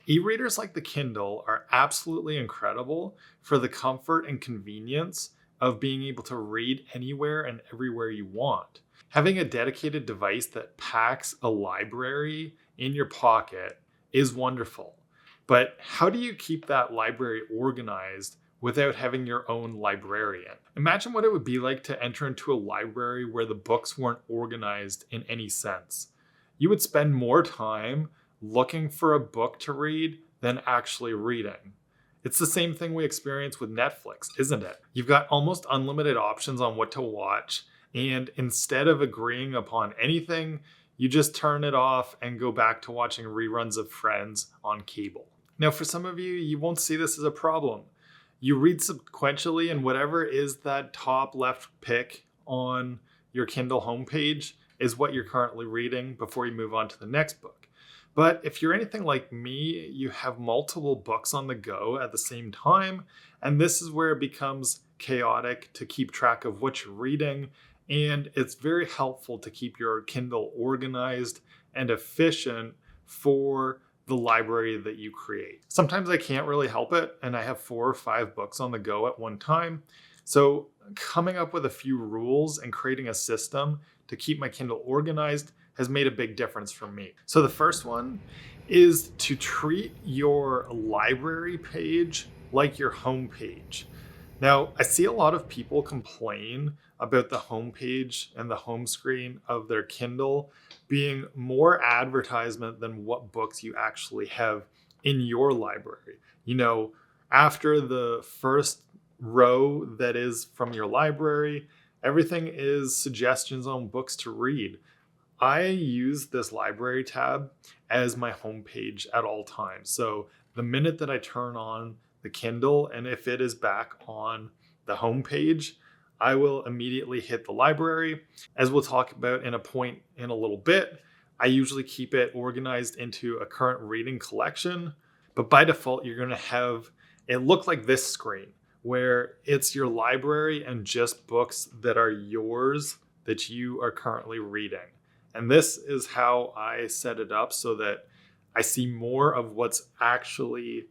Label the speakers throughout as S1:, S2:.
S1: E-readers like the Kindle are absolutely incredible for the comfort and convenience of being able to read anywhere and everywhere you want. Having a dedicated device that packs a library in your pocket is wonderful. But how do you keep that library organized without having your own librarian? Imagine what it would be like to enter into a library where the books weren't organized in any sense. You would spend more time looking for a book to read than actually reading. It's the same thing we experience with Netflix, isn't it? You've got almost unlimited options on what to watch, and instead of agreeing upon anything, you just turn it off and go back to watching reruns of Friends on cable. Now, for some of you, you won't see this as a problem. You read sequentially, and whatever is that top left pick on your Kindle homepage is what you're currently reading before you move on to the next book. But if you're anything like me, you have multiple books on the go at the same time, and this is where it becomes chaotic to keep track of what you're reading, and it's very helpful to keep your Kindle organized and efficient for the library that you create. Sometimes I can't really help it, and I have 4 or 5 books on the go at one time. So coming up with a few rules and creating a system to keep my Kindle organized has made a big difference for me. So the first one is to treat your library page like your home page. Now, I see a lot of people complain about the homepage and the home screen of their Kindle being more advertisement than what books you actually have in your library. After the first row that is from your library, everything is suggestions on books to read. I use this library tab as my homepage at all times. So the minute that I turn on the Kindle, and if it is back on the homepage, I will immediately hit the library. As we'll talk about in a little bit, I usually keep it organized into a current reading collection. But by default, you're going to have it look like this screen, where it's your library and just books that are yours that you are currently reading. And this is how I set it up so that I see more of what's actually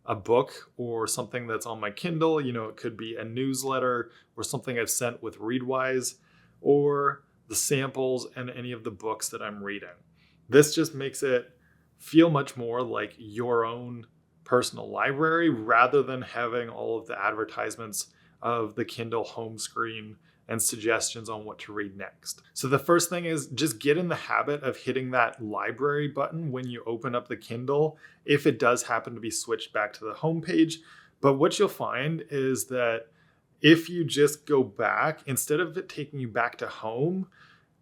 S1: a book or something that's on my Kindle. It could be a newsletter or something I've sent with Readwise, or the samples and any of the books that I'm reading. This just makes it feel much more like your own personal library rather than having all of the advertisements of the Kindle home screen and suggestions on what to read next. So the first thing is just get in the habit of hitting that library button when you open up the Kindle, if it does happen to be switched back to the homepage. But what you'll find is that if you just go back, instead of it taking you back to home,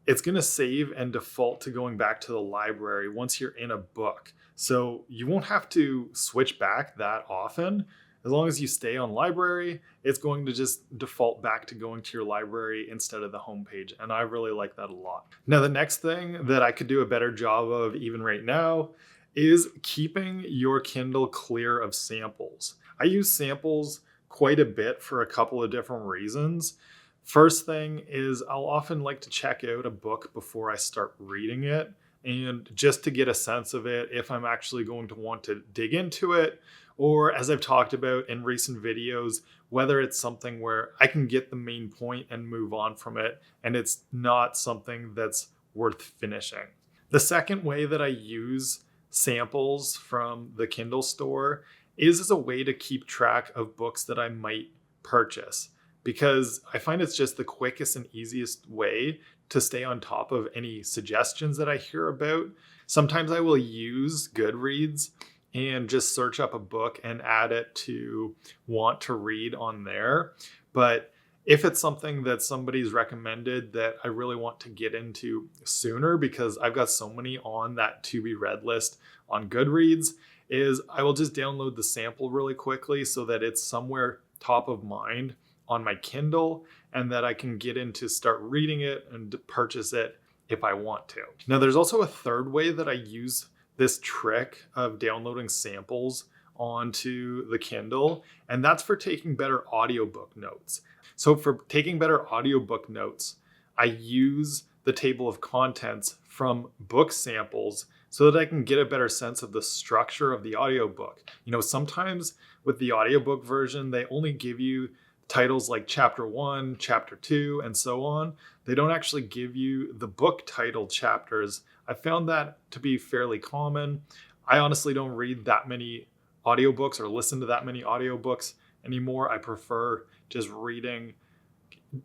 S1: it's going to save and default to going back to the library once you're in a book. So you won't have to switch back that often. As long as you stay on library, it's going to just default back to going to your library instead of the homepage. And I really like that a lot. Now, the next thing that I could do a better job of even right now is keeping your Kindle clear of samples. I use samples quite a bit for a couple of different reasons. First thing is I'll often like to check out a book before I start reading it, and just to get a sense of it, if I'm actually going to want to dig into it, or as I've talked about in recent videos, whether it's something where I can get the main point and move on from it, and it's not something that's worth finishing. The second way that I use samples from the Kindle store is as a way to keep track of books that I might purchase, because I find it's just the quickest and easiest way to stay on top of any suggestions that I hear about. Sometimes I will use Goodreads and just search up a book and add it to want to read on there. But if it's something that somebody's recommended that I really want to get into sooner, because I've got so many on that to be read list on Goodreads, is I will just download the sample really quickly so that it's somewhere top of mind on my Kindle, and that I can get into start reading it and purchase it if I want to. Now, there's also a third way that I use this trick of downloading samples onto the Kindle, and that's for taking better audiobook notes. So for taking better audiobook notes, I use the table of contents from book samples so that I can get a better sense of the structure of the audiobook. Sometimes with the audiobook version, they only give you titles like chapter 1, chapter 2, and so on. They don't actually give you the book title chapters. I found that to be fairly common. I honestly don't read that many audiobooks or listen to that many audiobooks anymore. I prefer just reading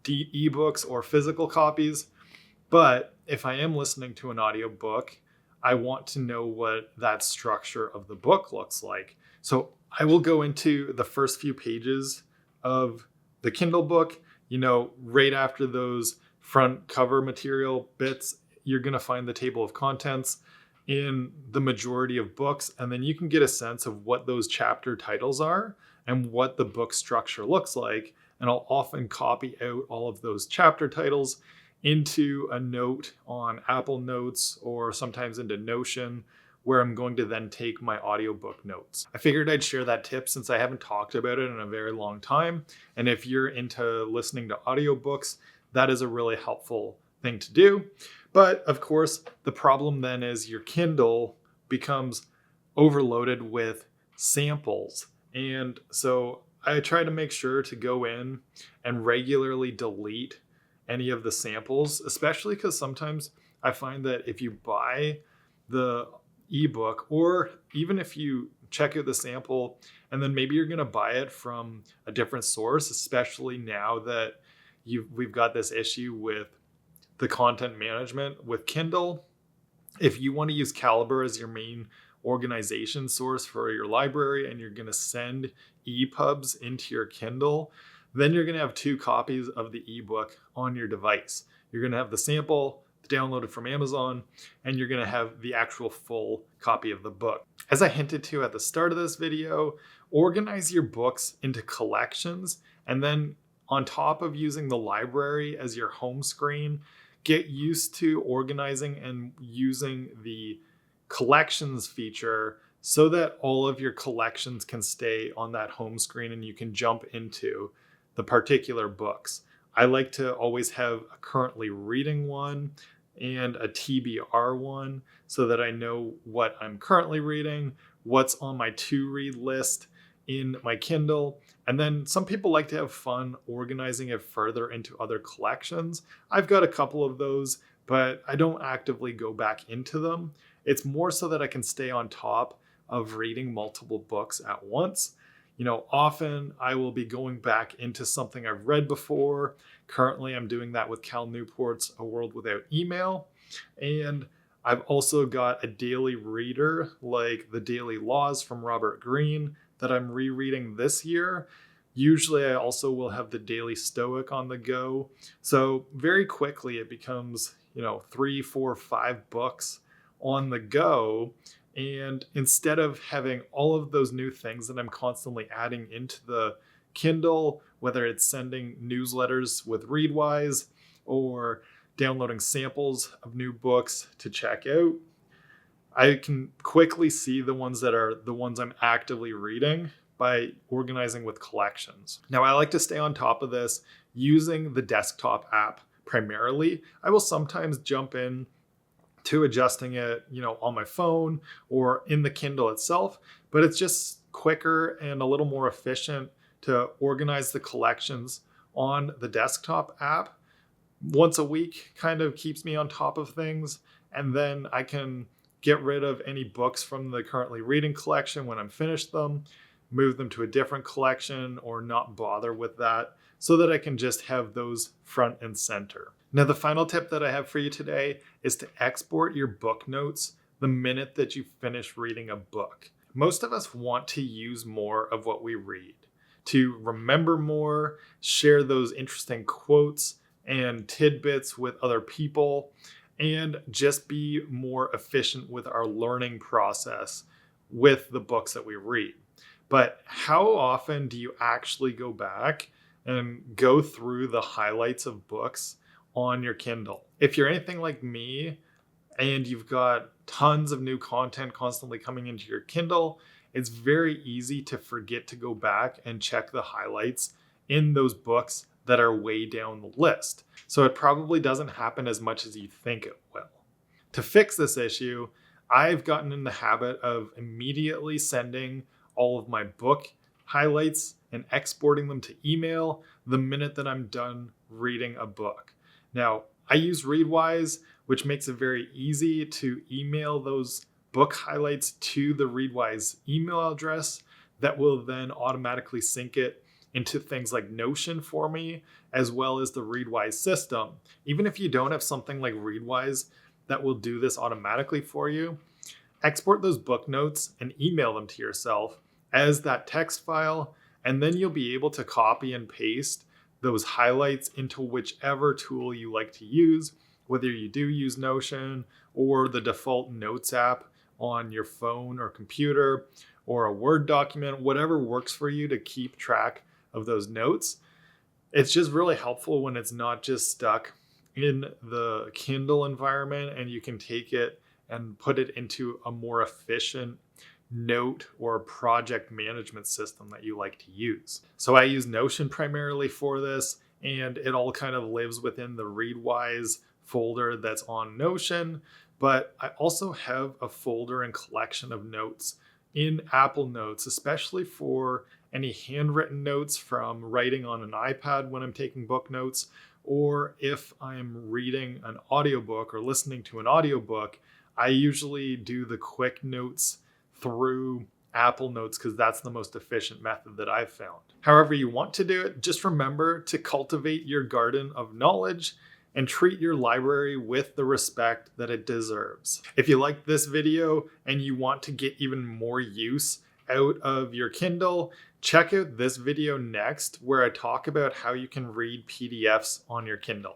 S1: ebooks or physical copies. But if I am listening to an audiobook, I want to know what that structure of the book looks like. So I will go into the first few pages of the Kindle book. Right after those front cover material bits, you're going to find the table of contents in the majority of books. And then you can get a sense of what those chapter titles are and what the book structure looks like. And I'll often copy out all of those chapter titles into a note on Apple Notes or sometimes into Notion, where I'm going to then take my audiobook notes. I figured I'd share that tip since I haven't talked about it in a very long time. And if you're into listening to audiobooks, that is a really helpful thing to do. But of course, the problem then is your Kindle becomes overloaded with samples. And so I try to make sure to go in and regularly delete any of the samples, especially because sometimes I find that if you buy the ebook, or even if you check out the sample and then maybe you're going to buy it from a different source, especially now that we've got this issue with the content management with Kindle. If you want to use Calibre as your main organization source for your library and you're going to send EPUBs into your Kindle, then you're going to have 2 copies of the ebook on your device. You're going to have the sample downloaded from Amazon, and you're going to have the actual full copy of the book. As I hinted to at the start of this video, organize your books into collections, and then on top of using the library as your home screen, get used to organizing and using the collections feature so that all of your collections can stay on that home screen and you can jump into the particular books. I like to always have a currently reading one and a TBR one so that I know what I'm currently reading, what's on my to read list in my Kindle. And then some people like to have fun organizing it further into other collections. I've got a couple of those, but I don't actively go back into them. It's more so that I can stay on top of reading multiple books at once. Often I will be going back into something I've read before. Currently, I'm doing that with Cal Newport's A World Without Email. And I've also got a daily reader like The Daily Laws from Robert Greene that I'm rereading this year. Usually I also will have the Daily Stoic on the go. So very quickly it becomes, 3, 4, 5 books on the go. And instead of having all of those new things that I'm constantly adding into the Kindle, whether it's sending newsletters with Readwise or downloading samples of new books to check out, I can quickly see the ones that are the ones I'm actively reading by organizing with collections. Now, I like to stay on top of this using the desktop app primarily. I will sometimes jump in to adjusting it, on my phone or in the Kindle itself, but it's just quicker and a little more efficient to organize the collections on the desktop app. Once a week kind of keeps me on top of things, and then I can get rid of any books from the currently reading collection when I'm finished them, move them to a different collection or not bother with that so that I can just have those front and center. Now, the final tip that I have for you today is to export your book notes the minute that you finish reading a book. Most of us want to use more of what we read, to remember more, share those interesting quotes and tidbits with other people, and just be more efficient with our learning process with the books that we read. But how often do you actually go back and go through the highlights of books on your Kindle? If you're anything like me and you've got tons of new content constantly coming into your Kindle, it's very easy to forget to go back and check the highlights in those books that are way down the list. So it probably doesn't happen as much as you think it will. To fix this issue, I've gotten in the habit of immediately sending all of my book highlights and exporting them to email the minute that I'm done reading a book. Now, I use Readwise, which makes it very easy to email those book highlights to the Readwise email address that will then automatically sync it into things like Notion for me, as well as the Readwise system. Even if you don't have something like Readwise that will do this automatically for you, export those book notes and email them to yourself as that text file, and then you'll be able to copy and paste those highlights into whichever tool you like to use, whether you do use Notion or the default Notes app on your phone or computer, or a Word document, whatever works for you to keep track of those notes. It's just really helpful when it's not just stuck in the Kindle environment, and you can take it and put it into a more efficient note or project management system that you like to use. So I use Notion primarily for this, and it all kind of lives within the Readwise folder that's on Notion. But I also have a folder and collection of notes in Apple Notes, especially for any handwritten notes from writing on an iPad when I'm taking book notes, or if I'm reading an audiobook or listening to an audiobook. I usually do the quick notes through Apple Notes because that's the most efficient method that I've found. However you want to do it, just remember to cultivate your garden of knowledge and treat your library with the respect that it deserves. If you like this video and you want to get even more use out of your Kindle, check out this video next where I talk about how you can read PDFs on your Kindle.